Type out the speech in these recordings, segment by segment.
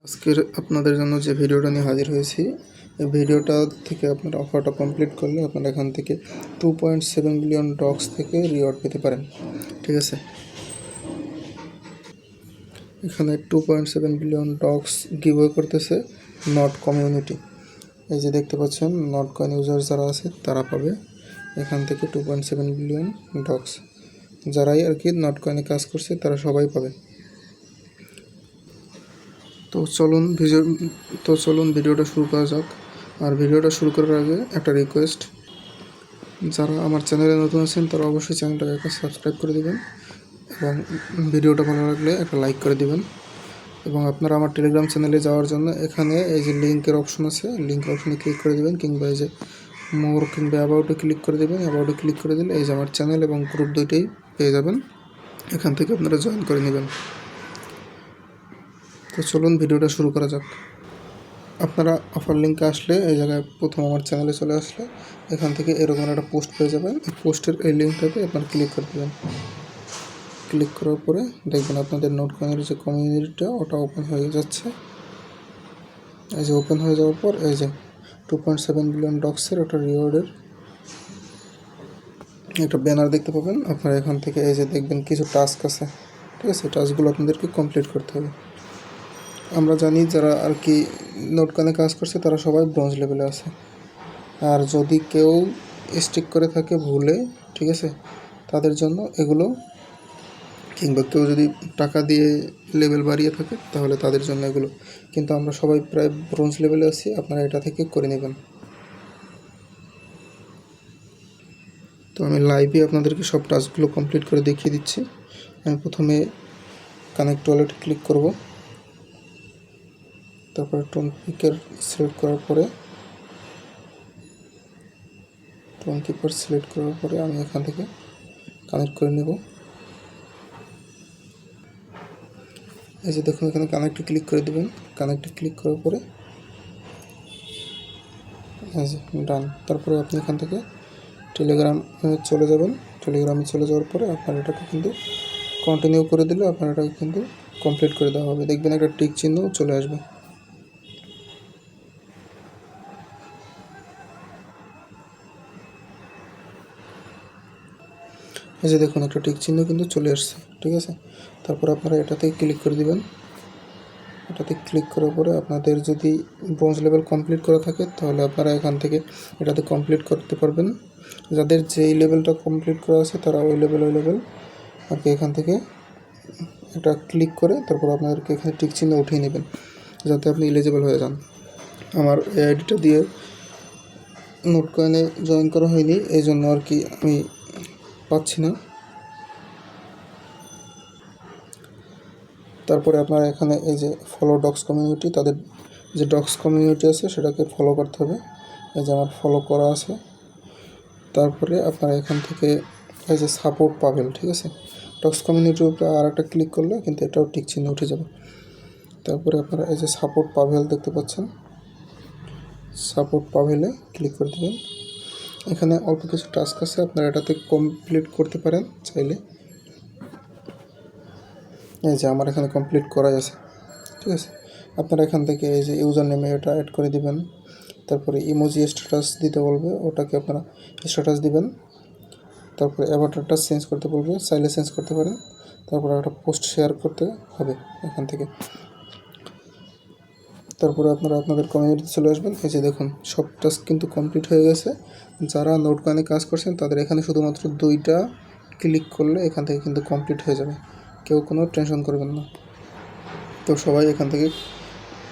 আজকের আপনাদের জন্য যে ভিডিওটা নিয়ে হাজির হয়েছি, এই ভিডিওটা থেকে আপনারা অফারটা কমপ্লিট করলে আপনারা এখান থেকে 2.7 বিলিয়ন ডক্স থেকে রিওয়ার্ড পেতে পারেন। ঠিক আছে, এখানে 2.7 বিলিয়ন ডক্স গিভওয়ে করতেছে নট কমিউনিটি। এই যে দেখতে পাচ্ছেন, নট কয়েন ইউজার যারা আছে তারা পাবে এখান থেকে 2.7 বিলিয়ন ডক্স। যারাই আর কি নট কয়েনে কাজ করছে তারা সবাই পাবে। তো চলুন ভিডিওটা শুরু করা যাক। আর ভিডিওটা শুরু করার আগে একটা রিকোয়েস্ট, যারা আমার চ্যানেলে নতুন আছেন তারা অবশ্যই চ্যানেলটাকে একটা সাবস্ক্রাইব করে দেবেন এবং ভিডিওটা ভালো লাগলে একটা লাইক করে দেবেন। এবং আপনারা আমার টেলিগ্রাম চ্যানেলে যাওয়ার জন্য এখানে এই যে লিঙ্কের অপশন আছে, লিঙ্কের অপশনে ক্লিক করে দেবেন, কিংবা এই যে মোর কিংবা অ্যাবাউটে ক্লিক করে দেবেন। অ্যাবাউটে ক্লিক করে দিলে এই যে আমার চ্যানেল এবং গ্রুপ দুইটাই পেয়ে যাবেন, এখান থেকে আপনারা জয়েন করে নেবেন। তো চলুন ভিডিওটা শুরু করা যাক। আপনারা অফার লিঙ্কে আসলে এই জায়গায় প্রথম আমার চ্যানেলে চলে আসলে এখান থেকে এরকম একটা পোস্ট পেয়ে যাবেন। এই পোস্টের এই লিঙ্কটাতে আপনারা ক্লিক করে দেবেন। ক্লিক করার পরে দেখবেন আপনাদের নোট কয়েনের যে কমিউনিটিটা ওটা ওপেন হয়ে যাচ্ছে। এই যে ওপেন হয়ে যাওয়ার পর এই যে 2.7 বিলিয়ন ডক্সের একটা রিওয়ার্ডের একটা ব্যানার দেখতে পাবেন। আপনারা এখান থেকে এই যে দেখবেন কিছু টাস্ক আছে, ঠিক আছে, টাস্কগুলো আপনাদেরকে কমপ্লিট করতে হবে। আমরা জানি যারা আর কি নোট কয়েনে কাজ করছে তারা সবাই ব্রোঞ্জ লেভেলে আছে। আর যদি কেউ স্টিক করে থাকে ভুলে, ঠিক আছে, তাদের জন্য এগুলো, কিংবা কেউ যদি টাকা দিয়ে লেভেল বাড়িয়ে থাকে তাহলে তাদের জন্য এগুলো। কিন্তু আমরা সবাই প্রায় ব্রোঞ্জ লেভেলে আছি, আপনারা এটা থেকে করে নেবেন। তো আমি লাইভে আপনাদেরকে সব টাস্কগুলো কমপ্লিট করে দেখিয়ে দিচ্ছি। আমি প্রথমে কানেক্ট ওয়ালেট ক্লিক করব, তারপরে টোন পিকার সিলেক্ট করার পরে আমি এখান থেকে কানেক্ট করে নেব। এই যে দেখুন, এখানে কানেক্টে ক্লিক করে দেবেন। কানেক্টে ক্লিক করার পরে এই যে ডান। তারপরে আপনি এখান থেকে টেলিগ্রামে চলে যাবেন। টেলিগ্রামে চলে যাওয়ার পরে আপনার এটাকে কিন্তু কন্টিনিউ করে দিলে আপনার এটাকে কিন্তু কমপ্লিট করে দেওয়া হবে। দেখবেন একটা টিক চিহ্ন চলে আসবে। এই যে দেখুন, একটা টিক চিহ্ন কিন্তু চলে আসছে, ঠিক আছে। তারপর আপনারা এটাতে ক্লিক করে দিবেন। এটাতে ক্লিক করার পরে আপনাদের যদি ব্রোঞ্জ লেভেল কমপ্লিট করা থাকে তাহলে আপনারা এখান থেকে এটাতে কমপ্লিট করতে পারবেন। যাদের যেই লেভেলটা কমপ্লিট করা আছে তারা ওই লেভেল আর কি এখান থেকে এটা ক্লিক করে তারপর আপনাদেরকে এখানে টিক চিহ্ন উঠিয়ে নেবেন, যাতে আপনি এলিজিবল হয়ে যান। আমার এই আইডিটা দিয়ে নোট কয়েনে জয়েন করা হয়নি, এই জন্য আর কি আমি পাচ্ছি না। তারপরে আপনারা এখানে এই যে ফলো ডক্স কমিউনিটি, তাদের যে ডক্স কমিউনিটি আছে সেটাকে ফলো করতে হবে। এই যে আমার ফলো করা আছে। তারপরে আপনারা এখান থেকে এই যে সাপোর্ট পাবেন, ঠিক আছে। ডক্স কমিউনিটির উপরে আর একটা ক্লিক করলে কিন্তু এটাও টিক চিহ্ন উঠে যাবে। তারপরে আপনারা এই যে সাপোর্ট পাভেল দেখতে পাচ্ছেন, সাপোর্ট পাভেলে ক্লিক করে দেবেন। এখানে অল্প কিছু টাস্ক আছে, আপনারা এটাতে কমপ্লিট করতে পারেন চাইলে। এই যে আমার এখানে কমপ্লিট করাই আছে, ঠিক আছে। আপনারা এখান থেকে এই যে ইউজার নেমে এটা অ্যাড করে দিবেন। তারপরে ইমোজি স্ট্যাটাস দিতে বলবে, ওটাকে আপনারা স্ট্যাটাস দিবেন। তারপরে অ্যাভাটারটা চেঞ্জ করতে বলবে, চাইলে চেঞ্জ করতে পারেন। তারপরে একটা পোস্ট শেয়ার করতে হবে এখান থেকে। তারপরে আপনারা আপনাদের কমিউনিটিতে চলে আসবেন। এই যে দেখুন, সব টাস্ক কিন্তু কমপ্লিট হয়ে গেছে। যারা নোট কয়েনে কাজ করছেন তাদের এখানে শুধুমাত্র 2টা ক্লিক করলে এখান থেকে কিন্তু কমপ্লিট হয়ে যাবে। কেউ কোনো টেনশন করবেন না। তো সবাই এখান থেকে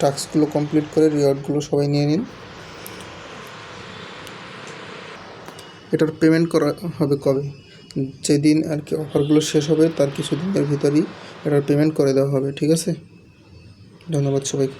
টাস্কগুলো কমপ্লিট করে রিওয়ার্ডগুলো সবাই নিয়ে নিন। এটার পেমেন্ট করা হবে কবে? যেদিন আর কি অফারগুলো শেষ হবে তার কিছুদিনের ভিতরেই এটার পেমেন্ট করে দেওয়া হবে, ঠিক আছে। ধন্যবাদ সবাইকে।